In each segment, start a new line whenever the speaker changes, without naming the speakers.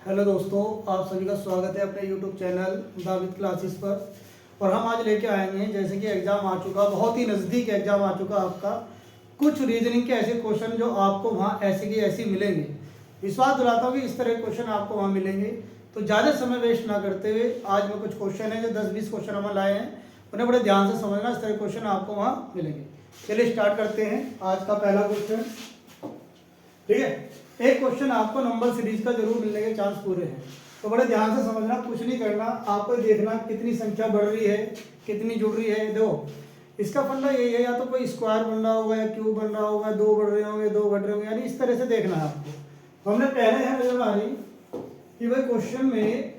Hello दोस्तों, आप सभी का स्वागत है अपने यूट्यूब चैनल दाविद क्लासेस पर। और हम आज लेके आएंगे, जैसे कि एग्ज़ाम आ चुका, बहुत ही नज़दीक एग्ज़ाम आ चुका आपका, कुछ रीजनिंग के ऐसे क्वेश्चन जो आपको वहाँ ऐसे की ऐसे मिलेंगे। विश्वास दिलाता हूँ कि इस तरह के क्वेश्चन आपको वहाँ मिलेंगे। तो ज़्यादा समय वेस्ट ना करते हुए आज मैं कुछ क्वेश्चन है जो 10-20 क्वेश्चन हम लाए हैं, उन्हें बड़े ध्यान से समझना। इस तरह के क्वेश्चन आपको वहाँ मिलेंगे। चलिए स्टार्ट करते हैं आज का पहला क्वेश्चन। ठीक है, एक क्वेश्चन आपको नंबर सीरीज का जरूर मिलने के चांस पूरे हैं, तो बड़े ध्यान से समझना, कुछ नहीं करना, आपको देखना कितनी संख्या बढ़ रही है, कितनी जुड़ रही है। देखो, इसका फंडा यही है, या तो कोई स्क्वायर बन रहा होगा या क्यूब बन रहा होगा, दो बढ़ रहे होंगे, दो घट रहे होंगे, यानी इस तरह से देखना है आपको। तो हमने पहले यहाँ नजर आ रही कि भाई क्वेश्चन में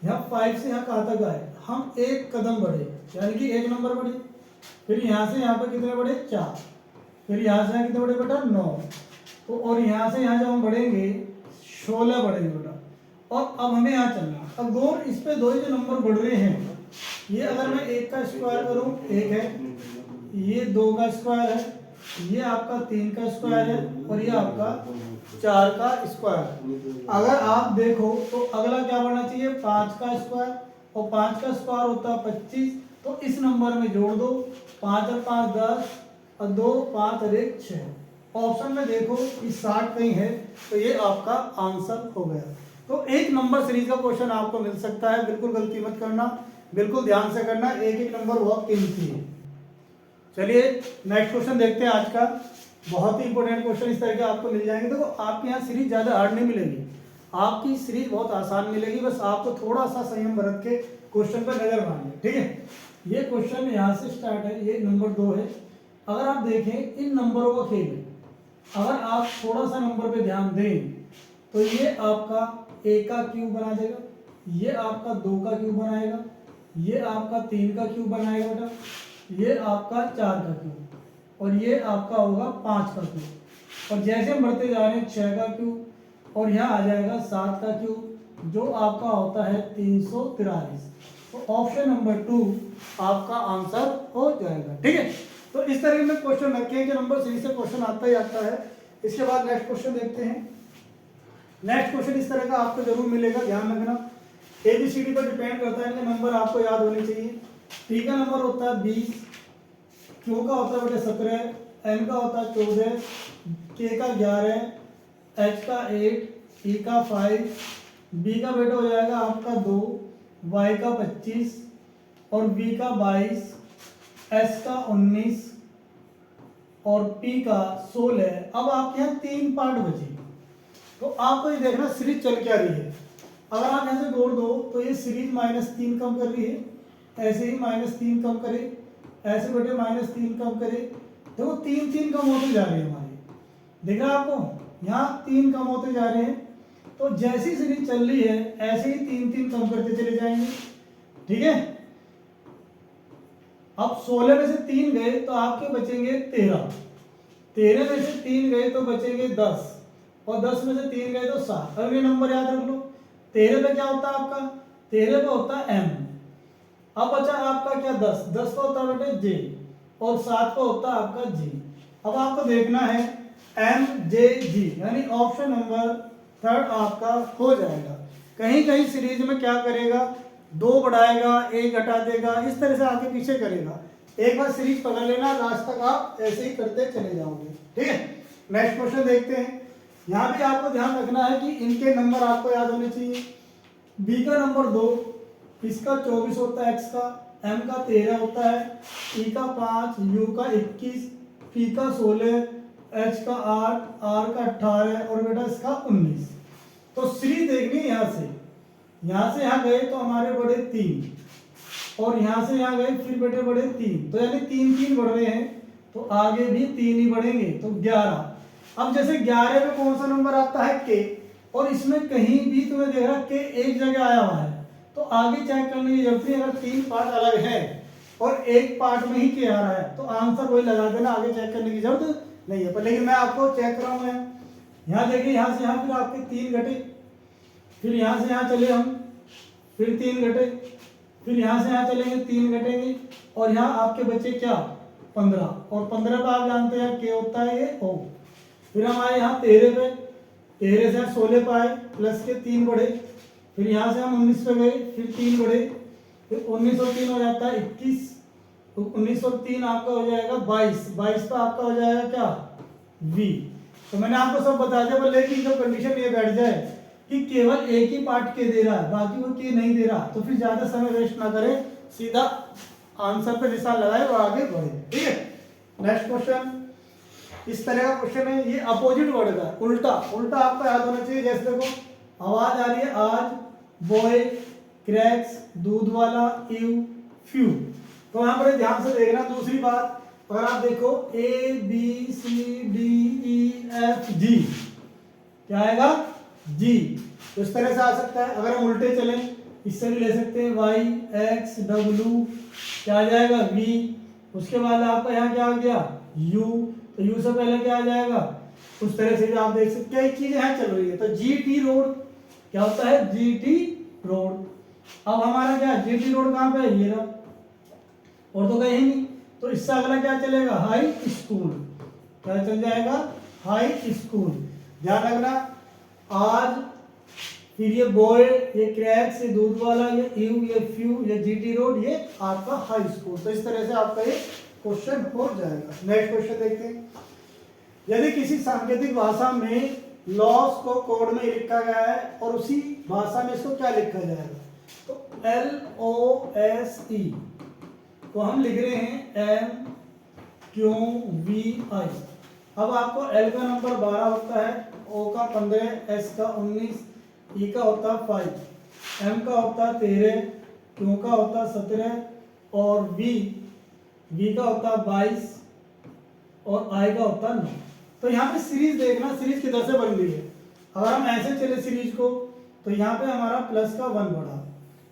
यहाँ 5 से यहाँ कहाँ तक आए, हम एक कदम बढ़े, यानी कि एक नंबर बढ़े, फिर यहाँ से यहाँ पर कितने बढ़े 4, फिर यहाँ से यहाँ कितने बढ़े बेटा 9, तो और यहाँ से यहाँ जब हम बढ़ेंगे 16 बढ़ेंगे बेटा। और अब हमें यहाँ चलना, अब गौर इस पे दो ही जो नंबर बढ़ रहे हैं, ये अगर मैं एक का स्क्वायर करूँ एक है, ये 2 का स्क्वायर है, ये आपका 3 का स्क्वायर है, और ये आपका 4 का स्क्वायर। अगर आप देखो तो अगला क्या बढ़ना चाहिए 5 का स्क्वायर, और 5 का स्क्वायर होता है 25, तो इस नंबर में जोड़ दो, 5 और 5 10, और 2 5 और 1 6। ऑप्शन में देखो कि 60 कहीं है, तो ये आपका आंसर हो गया। तो एक नंबर सीरीज का क्वेश्चन आपको मिल सकता है, बिल्कुल गलती मत करना, बिल्कुल ध्यान से करना, एक एक नंबर बहुत कीमती है। चलिए नेक्स्ट क्वेश्चन देखते हैं आज का। बहुत ही इंपॉर्टेंट क्वेश्चन इस तरह के आपको मिल जाएंगे। देखो, आपके यहाँ सीरीज ज़्यादा हार्ड नहीं मिलेगी, आपकी सीरीज बहुत आसान मिलेगी, बस आपको थोड़ा सा संयम बरत के क्वेश्चन पर नजर मारनी है। ठीक है, ये क्वेश्चन यहाँ से स्टार्ट है, ये नंबर 2 है। अगर आप देखें इन नंबरों का खेल है, अगर आप थोड़ा सा नंबर पे ध्यान दें तो ये आपका a का क्यूब बना देगा, ये आपका 2 का क्यूब बनाएगा, ये आपका 3 का क्यूब बनाएगा बेटा, ये आपका 4 का क्यूब, और ये आपका होगा 5 का क्यूब। और जैसे हम बढ़ते जा रहे हैं 6 का क्यूब, और यहाँ आ जाएगा 7 का क्यूब, जो आपका होता है 343। तो ऑप्शन नंबर 2 आपका आंसर हो जाएगा। ठीक है, तो इस तरह में क्वेश्चन रखे हैं कि नंबर सीरीज से क्वेश्चन आता ही आता है। इसके बाद नेक्स्ट क्वेश्चन देखते हैं। नेक्स्ट क्वेश्चन इस तरह का आपको जरूर मिलेगा, ध्यान रखना। एबीसीडी पर डिपेंड करता है कि नंबर आपको याद होने चाहिए। टी का नंबर होता है 20, क्यू का होता है बेटे 17, एम का होता है 14, के का 11, एच का 8, ई का 5, बी का बेटा हो जाएगा आपका 2, वाई का 25, और बी का 22, एस का 19, और पी का 16। अब आपके यहाँ 3 पार्ट बचे, तो आपको ये देखना सीरीज चल क्या रही है। अगर आप यहाँ से जोड़ दो तो ये सीरीज -3 कम कर रही है, ऐसे ही -3 कम करे, ऐसे बेटे -3 कम करे, देखो 3 कम होते जा रहे हैं हमारे, देख रहा है आपको, यहाँ 3 कम होते जा रहे हैं। तो जैसी सीरीज चल रही है ऐसे ही 3 कम करते चले जाएंगे। ठीक है, अब 16 में से 3 गए तो आपके बचेंगे 13, 13 में से 3 गए तो बचेंगे 10, और 10 में से 3 गए तो 7। अब ये नंबर याद रख लो, 13 पे क्या होता है आपका, 13 पे होता है एम। अब बचा आपका क्या 10, 10 पे होता है बेटे जे, और 7 पे होता है आपका जी। अब आपको देखना है एम जे जी, यानी ऑप्शन नंबर 3 आपका हो जाएगा। कहीं कहीं सीरीज में क्या करेगा, 2 बढ़ाएगा, 1 घटा देगा, इस तरह से आगे पीछे करेगा। एक बार सीरीज पकड़ लेना, लास्ट तक आप ऐसे ही करते चले जाओगे। ठीक है, नेक्स्ट क्वेश्चन देखते हैं। यहाँ भी आपको ध्यान रखना है कि इनके नंबर आपको याद होने चाहिए। बी का नंबर 2, इसका 24 होता है, एक्स का, एम का 13 होता है, ई का 5, यू का 21, पी का 16, एच का 8, आर का 18, और बेटा इसका 19। तो सीरीज देखनी है, यहाँ से यहाँ गए तो हमारे बड़े 3, और यहाँ से यहाँ गए फिर बेटे बड़े 3, तो यानी 3 बढ़ रहे हैं, तो आगे भी 3 ही बढ़ेंगे, तो 11। अब जैसे 11 में कौन सा नंबर आता है के, और इसमें कहीं भी तुम्हें देख रहा के एक जगह आया हुआ है, तो आगे चेक करने की जरूरत नहीं। अगर 3 पार्ट अलग है और एक पार्ट में ही के आ रहा है तो आंसर वही लगा देना, आगे चेक करने की जरूरत नहीं है। पर लेकिन मैं आपको चेक कराऊंगा, यहाँ देखिए, यहाँ से यहाँ फिर आपके 3 घटे, फिर यहाँ से यहाँ चले हम, फिर 3 घटे, फिर यहाँ से यहाँ चलेंगे 3 घटेंगे, और यहाँ आपके बचे क्या 15, और 15 पे आप जानते हैं के होता है ये ओ। फिर हम आए यहाँ 13 पे, 13 से 16 पे आए, प्लस के 3 बढ़े, फिर यहाँ से हम 19 पे गए, फिर 3 बढ़े, फिर 19 और 3 हो जाता है 21, तो 19 और 3 आपका हो जाएगा 22, 22 पे आपका हो जाएगा क्या v। तो मैंने आपको सब बता दिया, पर लेकिन जो कंडीशन ये बैठ जाए कि केवल एक ही पार्ट के दे रहा है, बाकी वो के नहीं दे रहा, तो फिर ज्यादा समय वेस्ट ना करें, सीधा आंसर पे निशान लगाए और आगे बढ़े। ठीक है, नेक्स्ट क्वेश्चन इस तरह का क्वेश्चन है, ये अपोजिट वर्ड का उल्टा उल्टा आपका याद होना चाहिए। जैसे देखो आवाज आ रही है आज, बॉय, क्रैक्स, दूध वाला, यू, फ्यू, तो यहाँ पर ध्यान से देखना। दूसरी बात, अगर आप देखो A B C D E F G, क्या आएगा जी, तो इस तरह से आ सकता है। अगर हम उल्टे चलें, इससे भी ले सकते हैं वाई एक्स डब्ल्यू, क्या आ जाएगा वी, उसके बाद आपका यहाँ क्या आ गया यू, तो यू से पहले क्या आ जाएगा, उस तरह से भी आप देख सकते हैं, कई चीजें यहाँ चल रही है। तो जी टी रोड क्या होता है, जी टी रोड। अब हमारा क्या जी टी रोड कहाँ पे है, ये रहा, और तो कहीं नहीं, तो इससे अगला क्या चलेगा, हाई स्कूल, क्या चल जाएगा हाई स्कूल। ध्यान रखना, आज, फिर ये बॉय, ये क्रैक्स, ये दूध वाला, ये यू, ये फ्यू, ये जीटी रोड, ये आपका हाई स्कूल। तो इस तरह से आपका ये क्वेश्चन हो जाएगा। नेक्स्ट क्वेश्चन देखते हैं, यदि किसी सांकेतिक भाषा में लॉस को कोड में लिखा गया है और उसी भाषा में इसको क्या लिखा जाएगा, तो LOSE को हम लिख रहे हैं MQVI। अब आपको L का नंबर 12 होता है, O का 15, S का 19, E का होता है 5, M का होता है 13, Q का होता है 17 और V का होता है 22 और I का होता है 9। तो यहाँ पे सीरीज देखना, सीरीज किधर से बन रही है। अगर हम ऐसे चले सीरीज को, तो यहाँ पे हमारा प्लस का 1 बढ़ा,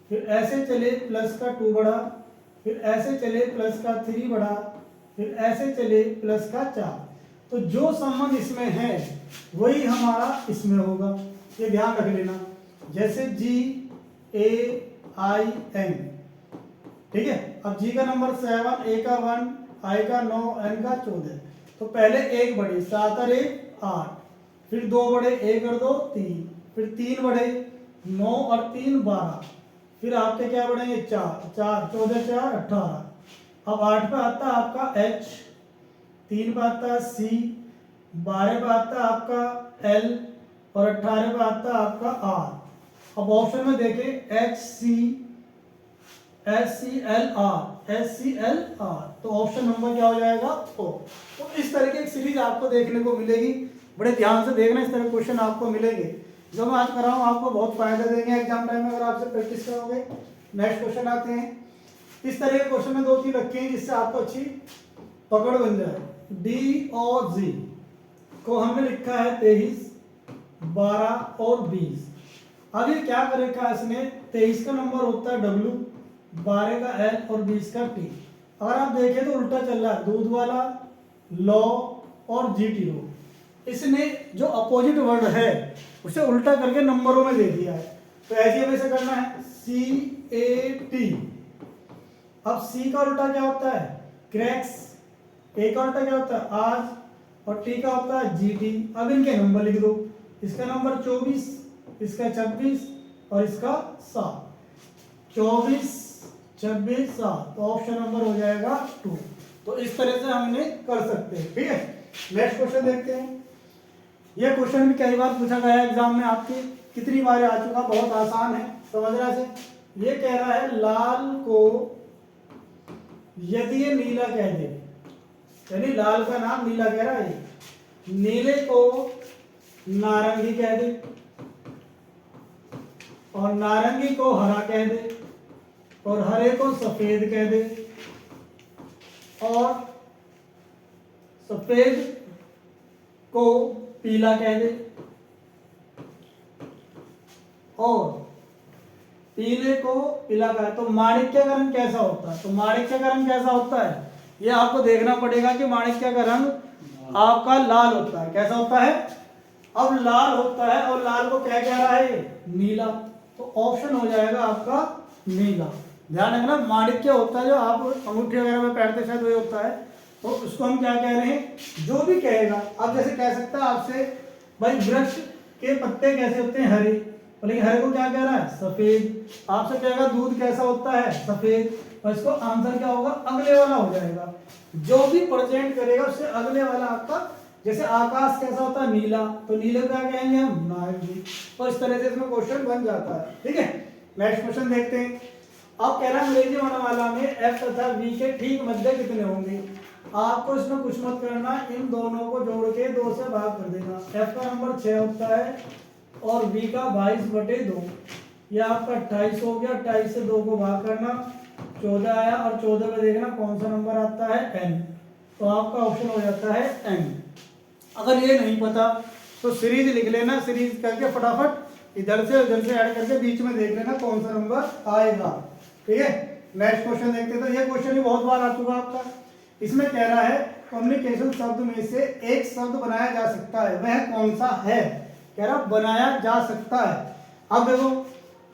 फिर ऐसे चले प्लस का 2 बढ़ा, फिर ऐसे चले प्लस का 3 बढ़ा, फिर ऐसे चले प्लस का 4। तो जो संबंध इसमें है वही हमारा इसमें होगा, ये ध्यान रख लेना। जैसे GAIN, ठीक है। अब G का नंबर 7, A का 1, I का 9, N का 14। तो पहले 1 बढ़े, 7 और 1 8, फिर 2 बढ़े, 1 और 2 3, फिर 3 बढ़े, 9 और 3 12, फिर आपके क्या बढ़ेंगे 4, 4 14 4 18। अब 8 पे आता है आपका H, 3 पे आता है C, 12 पे आता है आपका L और 18 पे आता है आपका R। अब ऑप्शन में देखें HCSCLR, तो ऑप्शन नंबर क्या हो जाएगा O। तो इस तरह की एक सीरीज आपको देखने को मिलेगी, बड़े ध्यान से देखना, इस तरह क्वेश्चन आपको मिलेंगे जो मैं आज कर रहा हूँ, आपको बहुत फायदा देंगे एग्जाम टाइम में अगर आपसे प्रैक्टिस करोगे। नेक्स्ट क्वेश्चन आते हैं, इस तरह के क्वेश्चन में 2-3 रखे हैं जिससे आपको अच्छी पकड़ बन जाए। DOG को हमने लिखा है 23, 12 और 20। अब ये क्या करेगा, इसने 23 का नंबर होता है W, 12 का L और 20 का T। अगर आप देखें तो उल्टा चल रहा है, दूध वाला, लॉ और GT रो। इसने जो अपोजिट वर्ड है उसे उल्टा करके नंबरों में दे दिया है। तो ऐसे हमें इसे करना है CAT। अब C का उल्टा क्या होता है, क्रैक्स, A का उल्टा क्या होता है आज, और T का होता है GT। अब इनके नंबर लिख दो, इसका नंबर 24, इसका 26 और इसका 7। 24 26 7, तो ऑप्शन नंबर हो जाएगा 2। तो इस तरह से हम इन्हें कर सकते हैं। ठीक है, नेक्स्ट क्वेश्चन देखते हैं। यह क्वेश्चन भी कई बार पूछा गया है एग्जाम में, आपके कितनी बार आ चुका, बहुत आसान है समझना से। ये कह रहा है लाल को यदि ये नीला कह दे, यानी लाल का नाम नीला कह रहा है, नीले को नारंगी कह दे और नारंगी को हरा कह दे और हरे को सफेद कह दे और सफेद को पीला कह दे और पीले को पीला कह, तो माणिक्य का रंग कैसा होता है, तो माणिक्य का रंग कैसा होता है ये आपको देखना पड़ेगा कि माणिक्य का रंग आपका लाल होता है। कैसा होता है, अब लाल होता है और लाल को क्या कह रहा है, नीला, तो ऑप्शन हो जाएगा आपका नीला। ध्यान रखना, माणिक्य होता है जो आप अंगूठी वगैरह में पहनते शायद वही होता है, तो उसको हम क्या कह रहे हैं, जो भी कहेगा। अब जैसे कह सकता है आपसे भाई वृक्ष के पत्ते कैसे होते हैं? हरे। तो लेकिन हरे को क्या कह रहा है? सफेद। आपसे कहेगा दूध कैसा होता है? सफेद। और इसको आंसर क्या होगा? अगले वाला हो जाएगा। जो भी प्रेजेंट करेगा उससे अगले वाला आपका, जैसे आकाश कैसा होता है? नीला, तो नीले को क्या कहेंगे हम? नारंगी। और इस तरह से इसमें क्वेश्चन बन जाता है। ठीक है, नेक्स्ट क्वेश्चन देखते हैं। अब कह रहा है अंग्रेजी वर्णमाला में एफ तथा वी के ठीक मध्य कितने होंगे? आपको इसमें कुछ मत करना, इन दोनों को जोड़ के 2 से भाग कर देना। एफ का नंबर 6 होता है और वी का 22/2। ये आपका 28 हो गया। 28 से 2 को भाग करना, 14 आया। और 14 में देखना कौन सा नंबर आता है? n। तो आपका ऑप्शन हो जाता है n। अगर ये नहीं पता तो सीरीज लिख लेना, सीरीज करके फटाफट इधर से उधर से ऐड करके बीच में देख लेना कौन सा नंबर आएगा। ठीक है, नेक्स्ट क्वेश्चन देखते हैं। तो ये क्वेश्चन भी बहुत बार आ चुका आपका। इसमें कह रहा है कम्युनिकेशन शब्द में से एक शब्द बनाया जा सकता है, वह कौन सा है? कह रहा बनाया जा सकता है। अब देखो,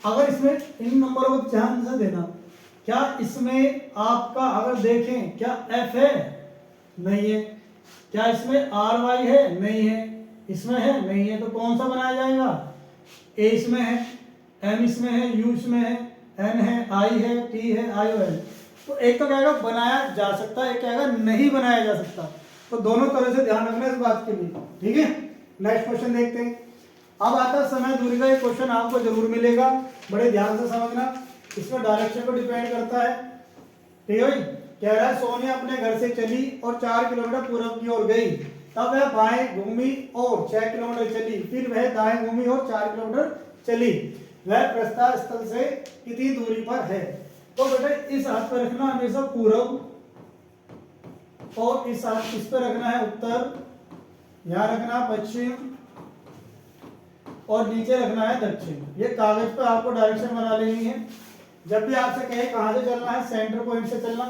अगर इसमें इन नंबरों को ध्यान से देना, क्या इसमें आपका अगर देखें क्या एफ है? नहीं है। क्या इसमें आर वाई है? नहीं है। इसमें है? नहीं है। तो कौन सा बनाया जाएगा? ए इसमें है, एम इसमें है, यू इसमें है, एन है, आई है, टी है, आई ओ एल। तो एक तो कहेगा बनाया जा सकता है, एक कहेगा नहीं बनाया जा सकता। तो दोनों तरह से ध्यान रखना इस बात के लिए। ठीक है, नेक्स्ट क्वेश्चन देखते हैं। अब आता है समय दूरी का। एक क्वेश्चन आपको जरूर मिलेगा, बड़े ध्यान से समझना। इसमें डायरेक्शन पर डिपेंड करता है। ठीक है भाई, कह रहा है सोनिया अपने घर से चली और 4 किलोमीटर पूरब की ओर गई। तब वह बाएं घूमी और 6 किलोमीटर चली। फिर वह दाएं घूमी और 4 किलोमीटर चली। वह प्रस्ताव स्थल से कितनी दूरी पर है? तो बेटा इस हाथ पर रखना हमेशा पूरब, और इस हाथ इस पर रखना है उत्तर, यहाँ रखना पश्चिम, और नीचे रखना है दक्षिण। ये कागज पर आपको डायरेक्शन बना लेनी है। जब भी आपसे कहे कहां से चलना है, सेंटर पॉइंट से चलना।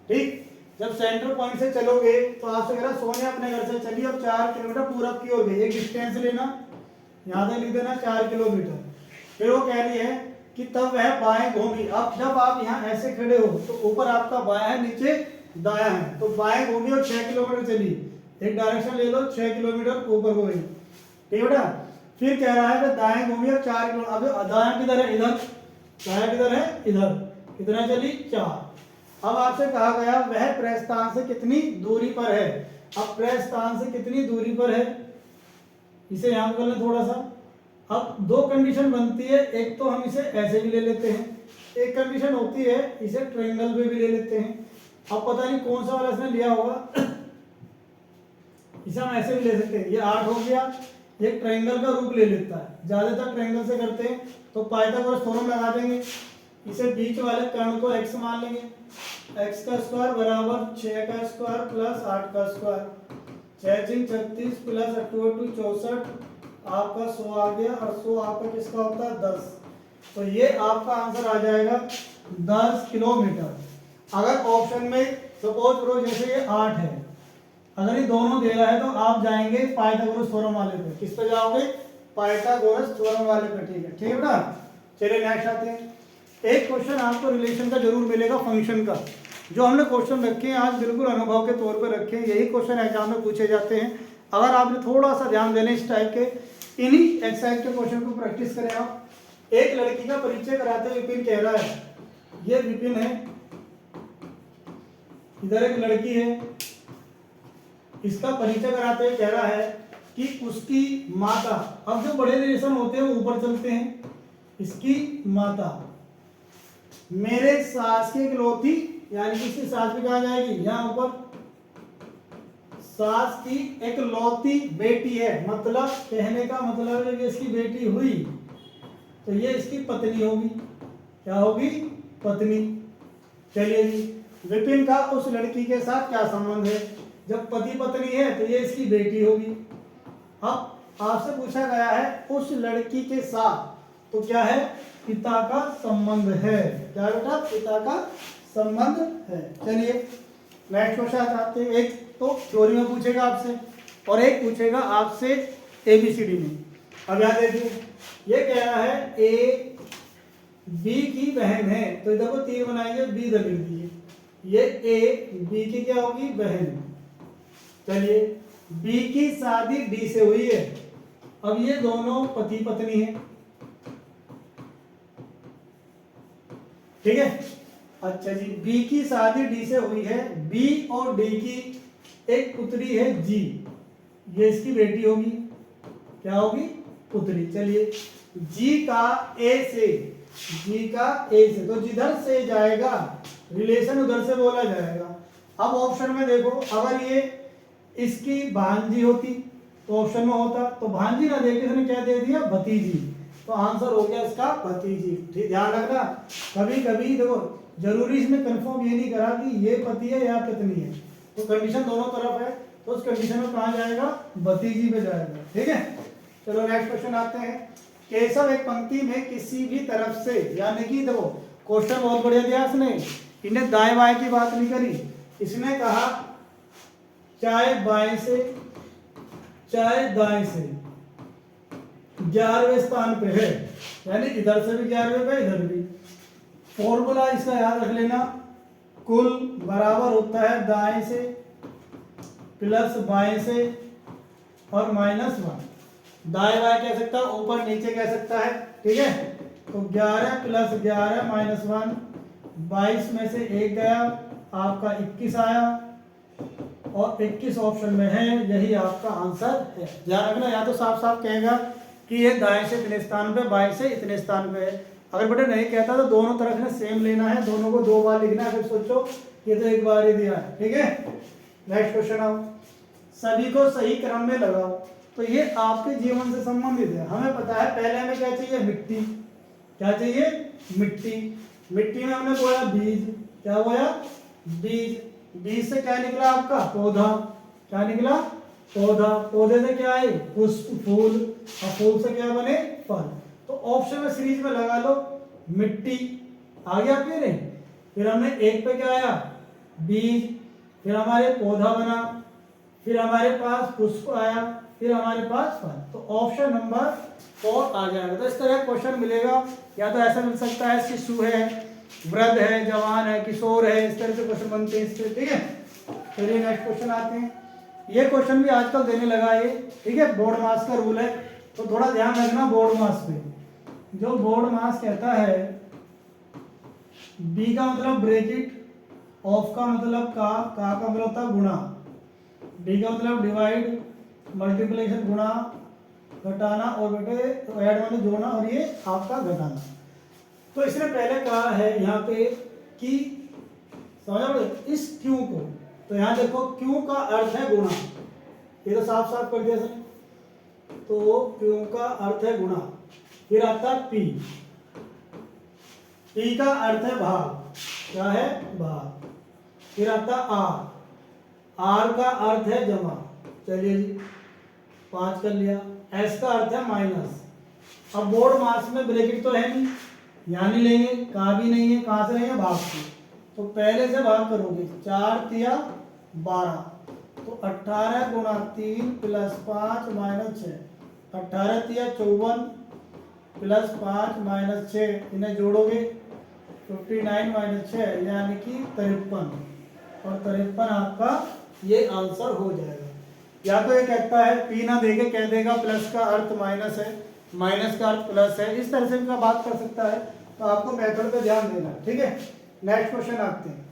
ठीक, जब सेंटर पॉइंट से चलोगे तो आपसे कह रहा सोनिया अपने घर से चली और 4 किलोमीटर पूरब की ओर गई। एक डिस्टेंस लेना, यहां से लिख देना 4 किलोमीटर। फिर वो कह रही है कि तब वह बाएं घूमी। अब जब आप यहाँ ऐसे खड़े हो तो ऊपर आपका बायां है, नीचे दायां है। तो बाएं घूमी और 6 किलोमीटर चली। एक डायरेक्शन ले लो, 6 किलोमीटर ऊपर हो गई। ठीक है बेटा, फिर कह रहा है दाएं घूमी और 4 किलोमीटर। अब दायां किधर है? इधर। दायां किधर है? इधर। कितना चली? 4। अब आपसे कहा गया वह प्रस्थान से कितनी दूरी पर है। अब प्रस्थान से कितनी दूरी पर है, इसे यहां कर लें थोड़ा सा। अब दो कंडीशन बनती है, एक तो हम इसे ऐसे भी ले लेते हैं, एक कंडीशन होती है इसे ट्रायंगल पे भी ले लेते हैं। अब पता नहीं कौन सा वाला इसने लिया होगा, इसे हम ऐसे भी ले सकते हैं। ये 8 हो गया, ये ट्रायंगल का रूप ले लेता है। ज्यादातर ट्रायंगल से करते हैं। तो पाइथागोरस थ्योरम लगा देंगे, इसे बीच वाले कर्ण को x मान लेंगे। x का स्क्वायर बराबर 6 का स्क्वायर प्लस 8 का स्क्वायर। 6 × 36 प्लस 8 × 64 आपका 100 आ गया। और 100 आपका किसका होता है? 10। तो ये आपका आंसर आ जाएगा 10 किलोमीटर। अगर ऑप्शन में सपोज करो जैसे ये 8 है, अगर ये दोनों दे रहा है तो आप जाएंगे पाइथागोरस थ्योरम वाले पे। किस पे जाओगे? पाइथागोरस थ्योरम वाले पे। ठीक है, ठीक है बेटा। चलिए नेक्स्ट आते हैं। एक क्वेश्चन आपको रिलेशन का जरूर मिलेगा, फंक्शन का। जो हमने क्वेश्चन रखे हैं आज बिल्कुल अनुभव के तौर पर रखे हैं, यही क्वेश्चन एग्जाम में पूछे जाते हैं। अगर आपने थोड़ा सा ध्यान देने इस टाइप के, इन्हीं एक्सरसाइज के क्वेश्चन को प्रैक्टिस करें आप। एक लड़की का परिचय कराते हुए विपिन कह रहा है, ये विपिन है, इधर एक लड़की है, इसका परिचय कराते हुए कह रहा है कि उसकी माता, अब जो बड़े रिलेशन होते हैं वो ऊपर चलते हैं, इसकी माता मेरे सास की इकलौती, यानी कि इसकी सास भी कहा जाएगी यहाँ ऊपर, सास की इकलौती बेटी है। मतलब कहने का मतलब है कि इसकी बेटी हुई तो ये इसकी पत्नी होगी। क्या होगी? पत्नी। चलिए जी, विपिन का उस लड़की के साथ क्या संबंध है? जब पति पत्नी है तो ये इसकी बेटी होगी। अब आपसे पूछा गया है उस लड़की के साथ, तो क्या है? पिता का संबंध है। क्या बेटा? पिता का संबंध है। चलिए नेक्स्ट क्वेश्चन आते हैं। एक तो थ्योरी में पूछेगा आपसे और एक पूछेगा आपसे एबीसीडी में। अब याद देखिए, ये कह रहा है ए बी की बहन है, तो इधर को तीर बनाएंगे, बी इधर लिख दीजिए। ये ए बी की क्या होगी? बहन। चलिए, बी की शादी डी से हुई है, अब ये दोनों पति पत्नी है, ठीक है। अच्छा जी, बी की शादी डी से हुई है, बी और डी की एक पुत्री है जी, ये इसकी बेटी होगी, क्या होगी, पुत्री। चलिए, जी का ए से, जी का ए से, तो जिधर से जाएगा रिलेशन उधर से बोला जाएगा। अब ऑप्शन में देखो, अगर ये इसकी भांजी होती तो ऑप्शन में होता, तो भांजी ना देके इसने क्या दे दिया, भतीजी, तो आंसर हो गया इसका भतीजी। ठीक, ध्यान रखना, कभी कभी देखो जरूरी इसमें कंफर्म ये नहीं करा कि ये पति है या पत्नी है, तो कंडीशन दोनों तरफ है, तो उस कंडीशन में कहाँ जाएगा, भतीजी पे जाएगा, ठीक है। चलो नेक्स्ट क्वेश्चन आते हैं। केशव एक पंक्ति में किसी भी तरफ से, यानी कि देखो क्वेश्चन बहुत बढ़िया दिया इसने, इन्हें दाएं बाएं की बात नहीं करी, इसने कहा चाहे बाएं से चाहे दाएं से 11वें स्थान पे है, यानी इधर से भी 11वें पे, इधर भी। फॉर्मूला इसका याद रख लेना, कुल बराबर होता है दाएं से प्लस बाएं से और -1। दाएं बाएं कह सकता है, ऊपर नीचे कह सकता है, ठीक है। तो 11 + 11 -1, 22 में से 1 गया, आपका 21 आया, और 21 ऑप्शन में है, यही आपका आंसर है। ध्यान रखना, या तो साफ साफ कहेगा कि ये दाएं से इतने स्थान पे, बाएं से इतने स्थान पे है। अगर बेटा नहीं कहता तो दोनों तरफ ने सेम लेना है, दोनों को 2 बार लिखना है, फिर सोचो ये तो एक बार ही दिया है, ठीक है। नेक्स्ट क्वेश्चन आओ, सभी को सही क्रम में लगाओ। तो ये आपके जीवन से संबंधित है, हमें पता है। पहले हमें क्या चाहिए, मिट्टी, क्या चाहिए, मिट्टी। मिट्टी में हमने बोया बीज, क्या बोया, बीज। बीज से क्या निकला आपका, पौधा, क्या निकला, पौधा। पौधे से क्या है, पुष्प, फूल, और फूल से क्या बने, फल। तो ऑप्शन में सीरीज में लगा लो, मिट्टी आ गया आपके नहीं। फिर हमने एक पे क्या आया, बीज, फिर हमारे पौधा बना, फिर हमारे पास पुष्प आया, फिर हमारे पास फल। तो ऑप्शन नंबर 4 आ जाएगा। तो इस तरह क्वेश्चन मिलेगा, या तो ऐसा मिल सकता है शिशु है, वृद्ध है, जवान है, किशोर है, इस तरह से क्वेश्चन बनते हैं इससे, ठीक है। चलिए नेक्स्ट क्वेश्चन आते हैं। ये क्वेश्चन भी आजकल देने लगा है, ठीक है, बोर्ड मास का रूल है, तो थोड़ा ध्यान रखना बोर्ड मास पे। जो बोर्ड मास कहता है, बी का मतलब ब्रैकेट, ऑफ का मतलब का मतलब होता है गुणा, डी का मतलब डिवाइड, मल्टीप्लिकेशन गुणा, घटाना, और बेटे ऐड मतलब जोड़ना, और ये आपका घटाना। तो इसने पहले कहा है यहाँ पे कि समझो इस क्यू को, तो यहाँ देखो क्यू का अर्थ है गुणा, ये तो साफ साफ कर दिया सर। तो क्यू का अर्थ है गुणा, फिर आता है पी, पी का अर्थ है भाग, क्या है, भाग। फिर आता आर, आर का अर्थ है जमा, चलिए जी 5 कर लिया। एस का अर्थ है माइनस। अब बोर्ड मास में ब्रैकेट तो है नहीं, यहाँ नहीं लेंगे, कहाँ भी नहीं है, कहाँ से लेंगे, भाग से। तो पहले से भाग करोगे, 4 तिया 12, तो 18 गुणा 3 + 5 - 6, 18 तिया 54 + 5 - 6, इन्हें जोड़ोगे 59 - 6 यानी कि 53, और 53 आपका ये आंसर हो जाएगा। या तो ये कहता है पी ना देके कह देगा प्लस का अर्थ माइनस है, माइनस का अर्थ प्लस है, इस तरह से भी बात कर सकता है। तो आपको मेथड पे ध्यान देना, ठीक है। नेक्स्ट क्वेश्चन आते हैं।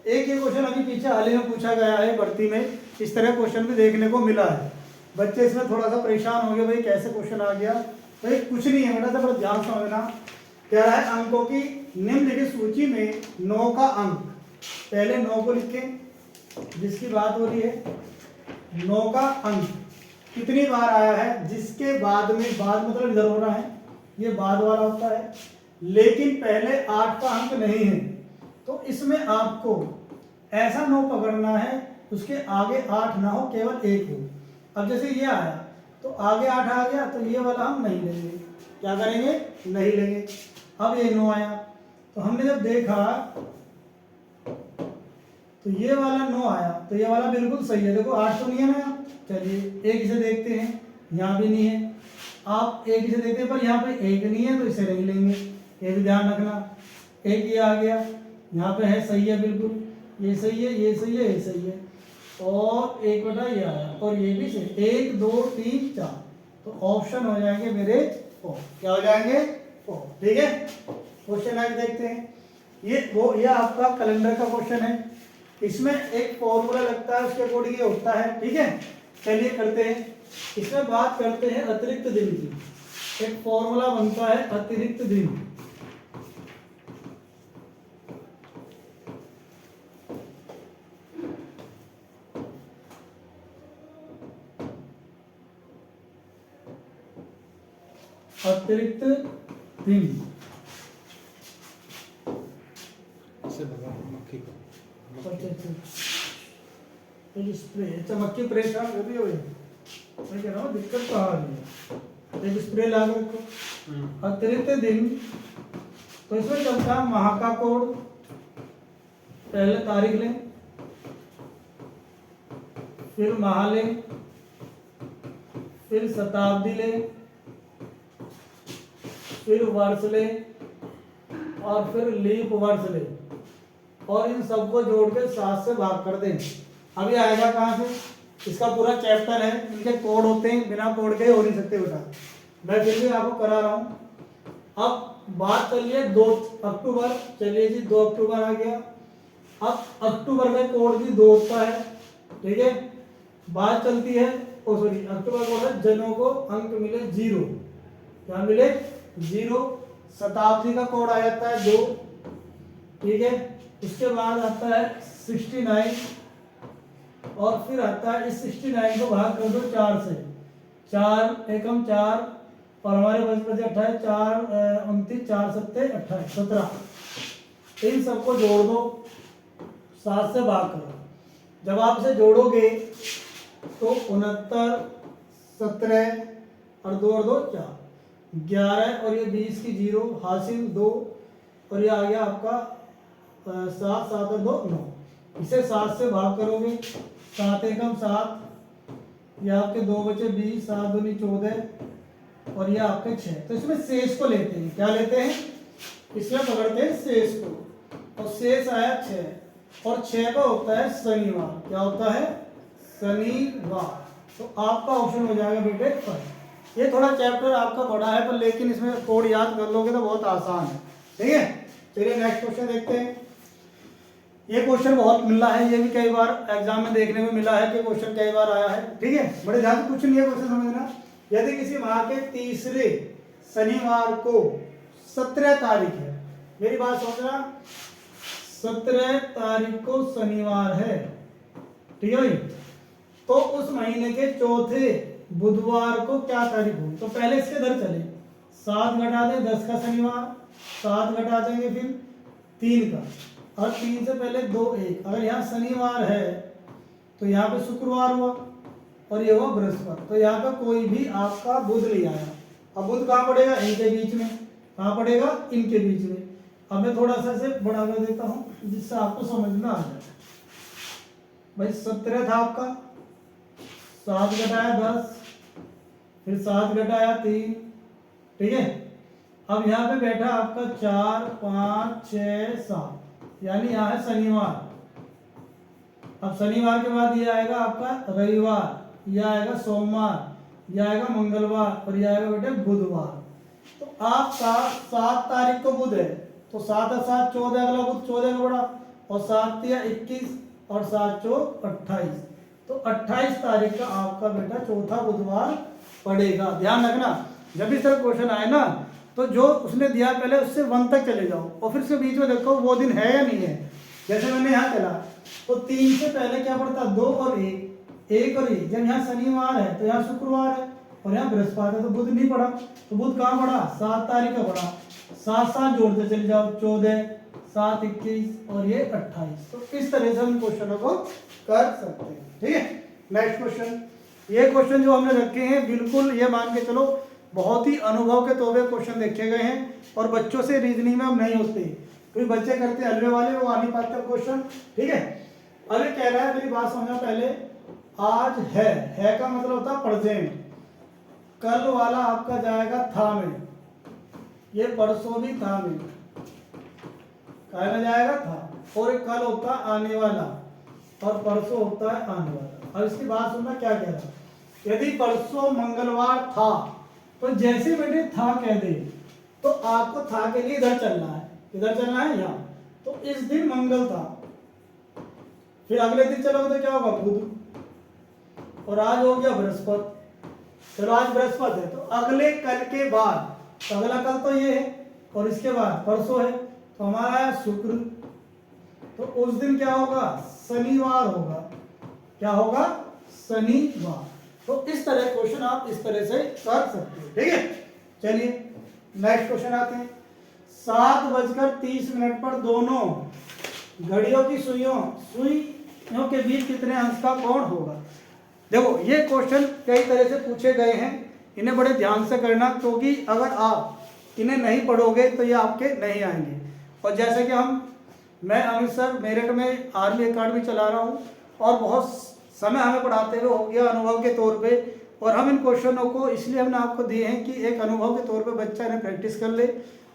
एक ये क्वेश्चन अभी पीछे हाल ही में पूछा गया है भर्ती में, इस तरह क्वेश्चन भी देखने को मिला है। बच्चे इसमें थोड़ा सा परेशान हो गए, भाई कैसे क्वेश्चन आ गया। भाई कुछ नहीं है बेटा, बड़ा ध्यान समझना। कह रहा है अंकों की निम्नलिखित सूची में 9 का अंक, पहले 9 को लिखें, जिसकी बात हो रही है 9 का अंक कितनी बार आया है, जिसके बाद में, बाद मतलब इधर हो रहा है, ये बाद वाला होता है, लेकिन पहले 8 का अंक नहीं है। तो इसमें आपको ऐसा 9 पकड़ना है उसके आगे 8 ना हो, केवल 1 हो। अब जैसे ये आया तो आगे 8 आ गया, तो ये वाला हम नहीं लेंगे, क्या करेंगे, नहीं लेंगे। अब ये 9 आया, तो हमने जब देखा तो ये वाला 9 आया, तो ये वाला बिल्कुल सही है। देखो 8 तो नहीं है ना, चलिए एक इसे देखते हैं, यहाँ भी नहीं है। आप एक इसे देखते हैं पर यहाँ पे एक नहीं है, तो इसे नहीं लेंगे, ये भी ध्यान रखना। एक ये आ गया, यहाँ पे है, सही है बिल्कुल, ये सही है, ये सही है, ये सही है, और एक बटा ये आया, और ये भी सही। 1 2 3 4, तो ऑप्शन हो जाएंगे मेरे ओ, क्या हो जाएंगे ओ, ठीक है। क्वेश्चन आज देखते हैं, ये आपका कैलेंडर का क्वेश्चन है। इसमें एक फॉर्मूला लगता है, उसके अकॉर्डिंग ये होता है, ठीक है। चलिए करते हैं, इसमें बात करते हैं अतिरिक्त दिन की। एक फॉर्मूला बनता है अतिरिक्त दिन। अतिरिक्त दिन
से लगा मक्खी को
स्प्रे, अच्छा मक्खी परेशान हो रही है, मैं कह रहा हूँ दिक्कत तो आ रही है। एक स्प्रे ला के रखो। अतिरिक्त दिन, तो इसमें चलता है माह का कोड, पहले तारीख लें, फिर माह लें, फिर शताब्दी लें, फिर वर्ष लें, और फिर लीप वर्ष लें, और इन सबको जोड़ के 7 से भाग कर दें। अभी आएगा कहाँ से, इसका पूरा चैप्टर है, इनके कोड होते हैं, बिना कोड के हो नहीं सकते बेटा, मैं फिर भी आपको करा रहा हूँ। अब बात चलिए 2 अक्टूबर, चलिए जी 2 अक्टूबर आ गया। अब अक्टूबर में कोड भी 2 होता है, ठीक है। बात चलती है, ओ सॉरी, अक्टूबर कोड है जनों को अंक मिले 0, क्या मिले 0। शताब्दी का कोड आ जाता है 2, ठीक है। इसके बाद आता है 69, और फिर आता है इस 69 को भाग कर दो 4 से, 4 एकम 4, और हमारे बच बचे 28, 4 29, 4 सत्ते 28, 17। इन सबको जोड़ दो, 7 से भाग करो। जब आप इसे जोड़ोगे तो 69, 17 और 2 और 2 4, 11, और ये 20 की 0 हासिल 2, और ये आ गया आपका 7, 7 और 2 9। इसे 7 से भाग करोगे, 7 एकम 7, ये आपके 2 बचे 20, 7 दूनी 14, और ये आपके 6। तो इसमें शेष को लेते हैं, क्या लेते हैं, इसमें पकड़ते हैं शेष को, और शेष आया 6, और 6 का होता है शनिवार, क्या होता है शनिवार। तो आपका ऑप्शन हो जाएगा बेटे 5। ये थोड़ा चैप्टर आपका बड़ा है, पर लेकिन इसमें कोड याद कर लोगे तो बहुत आसान है, ठीक है। चलिए नेक्स्ट क्वेश्चन देखते हैं। ये क्वेश्चन बहुत मिला है, ये भी कई बार एग्जाम में देखने में मिला है कि क्वेश्चन कई बार आया है, ठीक है। बड़े ध्यान से कुछ नहीं है क्वेश्चन समझना। यदि किसी माह के तीसरे शनिवार को 17 तारीख है, मेरी बात समझना, 17 तारीख को शनिवार है, ठीक है भाई, तो उस महीने के चौथे बुधवार को क्या तारीख होगी। तो पहले इसके इधर चले, 7 घटा दें 10 का शनिवार, 7 घटा देंगे फिर 3 का, और 3 से पहले 2 1। अगर यहाँ शनिवार है तो यहाँ पे शुक्रवार हुआ, और ये हुआ बृहस्पति, तो यहाँ पे कोई भी आपका बुध नहीं आया। अब बुध कहाँ पड़ेगा, इनके बीच में, कहाँ पड़ेगा, इनके बीच में। अब मैं थोड़ा सा से बड़ा कर देता हूँ जिससे आपको समझ में आ जाए। भाई 17 था आपका, 7 घटाया 10, फिर 7 घटाया 3, ठीक है। अब यहाँ पे बैठा आपका 4 5 6 7, यानी यहाँ है शनिवार। अब शनिवार के बाद ये आएगा आपका रविवार, यह आएगा सोमवार, यह आएगा मंगलवार, और यह आएगा बेटे बुधवार। तो आपका 7 तारीख को बुध है, तो 7 और 7 14, अगला बुध 14 का बड़ा, और 7 या 21, और 7 चौक 28, तो 28 तारीख का आपका बेटा चौथा बुधवार पड़ेगा। ध्यान रखना, जब इस तरह क्वेश्चन आए ना, तो जो उसने दिया पहले उससे 1 तक चले जाओ, और फिर उसके बीच में देखो वो दिन है या नहीं है। जैसे मैंने यहाँ चला, तो 3 से पहले क्या पड़ता, 2 और 1, 1 और 1। जब यहाँ शनिवार है तो यहाँ शुक्रवार है, और यहाँ बृहस्पति है, तो बुध नहीं पड़ा। तो बुध कहाँ पड़ा, 7 तारीख का पड़ा, 7 7 जोड़ते चले जाओ, 14 7 21, और ये 28। तो इस तरह से हम क्वेश्चनों को कर सकते हैं, ठीक है। नेक्स्ट क्वेश्चन, ये क्वेश्चन जो हमने रखे हैं, बिल्कुल ये मान के चलो बहुत ही अनुभव के तौर पे क्वेश्चन देखे गए हैं, और बच्चों से रीजनिंग में हम नहीं होते, क्योंकि बच्चे करते हलवे वाले, वो आ नहीं पाते क्वेश्चन, ठीक है। अभी कह रहा है, मेरी बात समझना पहले, आज है का मतलब होता है प्रेजेंट, कल वाला आपका जाएगा था में, ये परसों भी था में, कहना जाएगा था, और एक कल होता है आने वाला, और परसों होता है आने वाला। अब इसकी बात सुनना क्या कह रहा है, यदि परसों मंगलवार था, तो जैसे बेटे था कह दे तो आपको था के लिए इधर चलना है, इधर चलना है यहाँ। तो इस दिन मंगल था, फिर अगले दिन चलोगे तो क्या होगा बुध, और आज हो गया बृहस्पति। चलो आज बृहस्पति है, तो अगले कल के बाद, तो अगला कल तो ये है और इसके बाद परसों है, तो हमारा है शुक्र। तो उस दिन क्या होगा, शनिवार होगा। क्या होगा, शनिवार। तो इस तरह क्वेश्चन आप इस तरह से कर सकते हो, ठीक है। चलिए नेक्स्ट क्वेश्चन आते हैं। 7:30 पर दोनों घड़ियों की सुइयों के बीच कितने अंश का कोण होगा। देखो ये क्वेश्चन कई तरह से पूछे गए हैं, इन्हें बड़े ध्यान से करना, क्योंकि अगर आप इन्हें नहीं पढ़ोगे तो ये आपके नहीं आएंगे। और जैसे कि मैं अमृतसर मेरठ में आर्मी अकाडमी चला रहा हूँ, और बहुत समय हमें पढ़ाते हुए हो गया अनुभव के तौर पे, और हम इन क्वेश्चनों को इसलिए हमने आपको दिए हैं कि एक अनुभव के तौर पे बच्चा इन्हें प्रैक्टिस कर ले,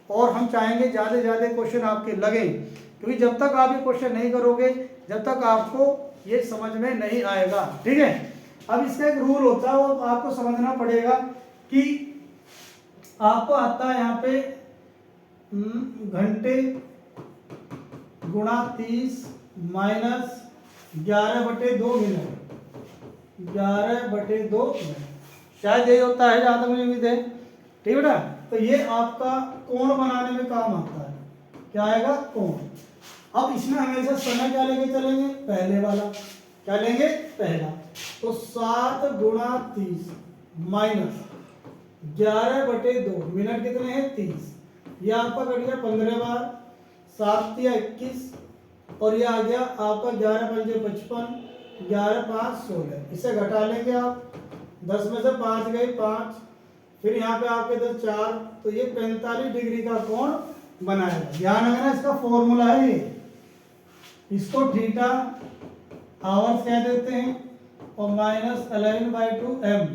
और हम चाहेंगे ज़्यादा से ज़्यादा क्वेश्चन आपके लगें, क्योंकि जब तक आप ये क्वेश्चन नहीं करोगे जब तक आपको ये समझ में नहीं आएगा, ठीक है। अब इसका एक रूल होता है, वो आपको समझना पड़ेगा कि आपको आता है यहाँ पे घंटे गुणा 30 माइनस 11/2 मिनट, 11/2 मिनट, शायद यही होता है जहाँ तक मुझे उम्मीद है, ठीक है ना। तो ये आपका कोण बनाने में काम आता है। क्या आएगा, कोण। अब इसमें हमेशा समय क्या लेके चलेंगे, पहले वाला। क्या लेंगे, पहला। तो 7 गुणा 30 माइनस 11/2 मिनट कितने हैं, 30। ये आपका कट गया 15 बार, 7 या 21, और ये आ गया आपका 11 पंजे 55, 11 5 16। इसे घटा लेंगे आप, 10 में से 5 गए 5, फिर यहाँ पे आपके इधर 4, तो ये 45 डिग्री का कोण बनाएगा। ध्यान रखना इसका फॉर्मूला है ये, इसको थीटा आवर्स कह देते हैं, और -11/2 m।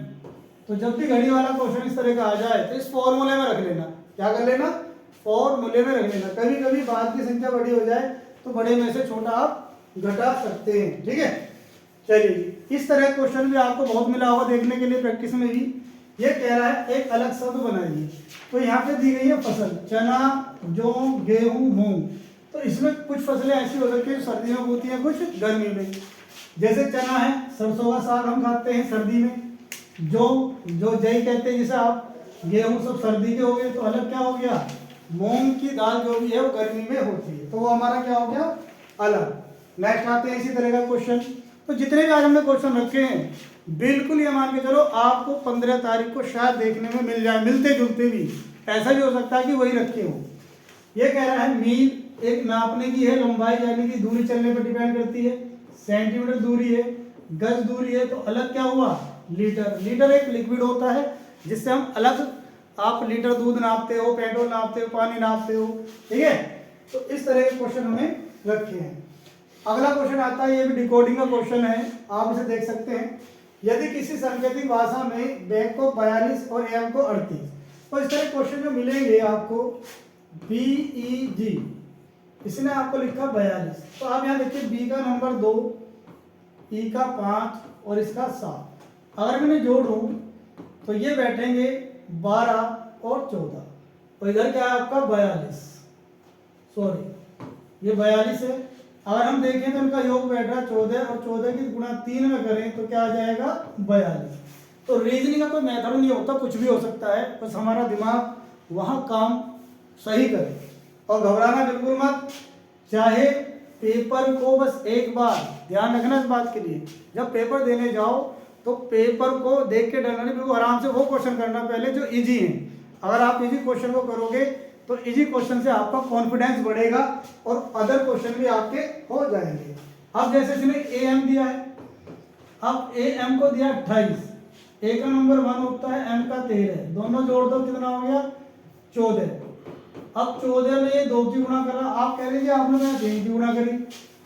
तो जब भी घड़ी वाला क्वेश्चन इस तरह का आ जाए तो इस फॉर्मूले में रख लेना। क्या कर लेना, फॉर्मूले में रख लेना। कभी कभी बाद की संख्या बड़ी हो जाए तो बड़े में से छोटा आप घटा सकते हैं, ठीक है। चलिए इस तरह क्वेश्चन भी आपको बहुत मिला होगा देखने के लिए प्रैक्टिस में भी। ये कह रहा है एक अलग शब्द बनाइए। तो यहाँ पे दी गई है फसल, चना, जौ, गेहूं, मूंग। तो इसमें कुछ फसलें ऐसी हो सकती है जो सर्दियों में होती हैं, कुछ गर्मी में। जैसे चना है, सरसों का साग हम खाते हैं सर्दी में। जो जई कहते हैं जिसे आप, गेहूं सब सर्दी के हो गए। तो अलग क्या हो गया, मूंग की दाल जो भी है वो गर्मी में होती है, तो वो हमारा क्या हो गया, अलग। नेक्स्ट आते हैं इसी तरह का क्वेश्चन। तो जितने भी आज हमने क्वेश्चन रखे हैं, बिल्कुल ये मान के चलो आपको 15 तारीख को शायद देखने में मिल जाए, मिलते जुलते भी। ऐसा भी हो सकता है कि वही रखे हो। ये कह रहा है मील एक नापने की है, लंबाई यानी कि दूरी चलने पर डिपेंड करती है। सेंटीमीटर दूरी है, गज दूरी है, तो अलग क्या हुआ, लीटर। लीटर एक लिक्विड होता है जिससे हम अलग, आप लीटर दूध नापते हो, पेट्रोल नापते हो, पानी नापते हो, ठीक है। तो इस तरह के क्वेश्चन हमें रखे हैं। अगला क्वेश्चन आता है, ये भी डिकोडिंग का क्वेश्चन है, आप इसे देख सकते हैं। यदि किसी सांकेतिक भाषा में बैक को 42 और एम को 38, तो इस तरह क्वेश्चन जो मिलेंगे आपको, BEG, इसने आपको लिखा 42। तो आप यहाँ देखिए, बी का नंबर 2, ई का 5 और इसका 7। अगर मैं इन्हें जोड़ूं तो ये बैठेंगे 12 और 14, और इधर क्या है आपका 42, सॉरी ये 42 है। अगर हम देखें तो इनका योग बैठ रहा है 14, और 14 की गुणा 3 में करें तो क्या आ जाएगा, 42। तो रीजनिंग का कोई मेथड नहीं होता, कुछ भी हो सकता है, बस हमारा दिमाग वहाँ काम सही करे। और घबराना बिल्कुल मत, चाहे पेपर को बस एक बार ध्यान रखना इस बात के लिए, जब पेपर देने जाओ तो पेपर को देख के डरना नहीं, बिल्कुल आराम से वो क्वेश्चन करना पहले जो इजी हैं। अगर आप इजी क्वेश्चन को करोगे तो इजी क्वेश्चन से आपका कॉन्फिडेंस बढ़ेगा और अदर क्वेश्चन भी आपके हो जाएंगे। अब जैसे इसने ए एम दिया है, अब ए एम को दिया 28, ए का नंबर 1 होता है, एम का 13, दोनों जोड़ दो कितना हो गया 14। अब 14 में ये 2 की गुणा कर रहा, आप कह लीजिए आपने मैं 3 की गुणा करी।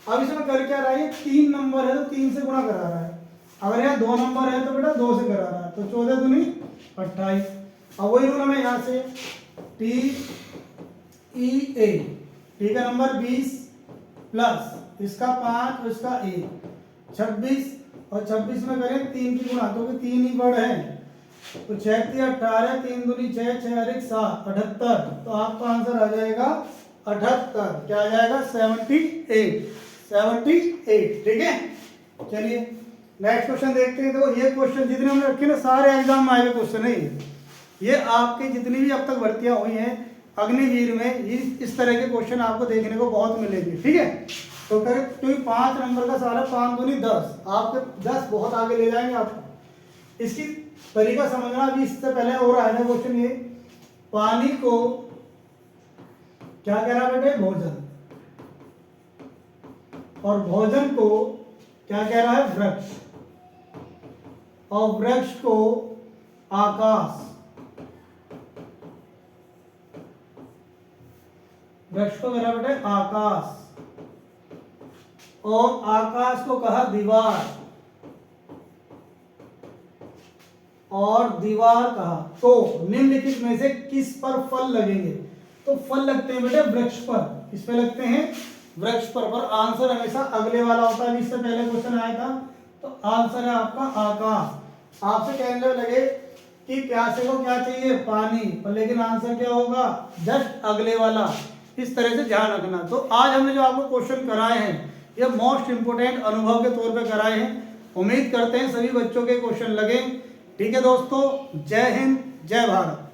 अब इसमें कर क्या रहा है, 3 नंबर है तो 3 से गुणा करा रहा है। अगर यहाँ 2 नंबर है तो बेटा 2 से करा रहा है, तो 14 दूनी 28। अब वही रूल हमें यहाँ से TEA, टी का नंबर 20 प्लस इसका 5 और इसका 1, 26 और 26 में करें 3 की गुणा, क्योंकि 3 ही वर्ड है। तो 6 × 18, 3 दूनी 6, 6 और 1 7, 78। तो आपका आंसर आ जाएगा 78। क्या आ जाएगा? 78। 78, ठीक है। चलिए नेक्स्ट क्वेश्चन देखते हैं। तो ये क्वेश्चन जितने हमने रखे ना, सारे एग्जाम में आए हुए क्वेश्चन है ये आपके जितनी भी अब तक भर्तियां हुई हैं अग्निवीर में, इस तरह के क्वेश्चन आपको देखने को बहुत मिलेंगे, ठीक है। तो करें, क्योंकि 5 नंबर का सवाल है, 5 दूनी 10, आपके 10 बहुत आगे ले जाएंगे आपको। इसकी तरीका समझना। अभी इससे पहले और आया है क्वेश्चन ये, पानी को क्या कह रहा है बेटे? भोजन। और भोजन को क्या कह रहा है? वृक्ष। और वृक्ष को आकाश। वृक्ष को कह रहा है बेटे आकाश, और आकाश को कहा दीवार, और दीवार कहा। तो निम्नलिखित में से किस पर फल लगेंगे? तो फल लगते हैं बेटे वृक्ष पर। किस पे लगते हैं? वृक्ष पर आंसर हमेशा अगले वाला होता है। इससे पहले क्वेश्चन आया था, तो आंसर है आपका आकाश। आपसे कहने लगे कि प्यासे को क्या चाहिए? पानी, पर लेकिन आंसर क्या होगा? जस्ट अगले वाला। इस तरह से ध्यान रखना। तो आज हमने जो आपको क्वेश्चन कराए हैं ये मोस्ट इंपोर्टेंट अनुभव के तौर पे कराए हैं। उम्मीद करते हैं सभी बच्चों के क्वेश्चन लगे। ठीक है दोस्तों, जय हिंद, जय भारत।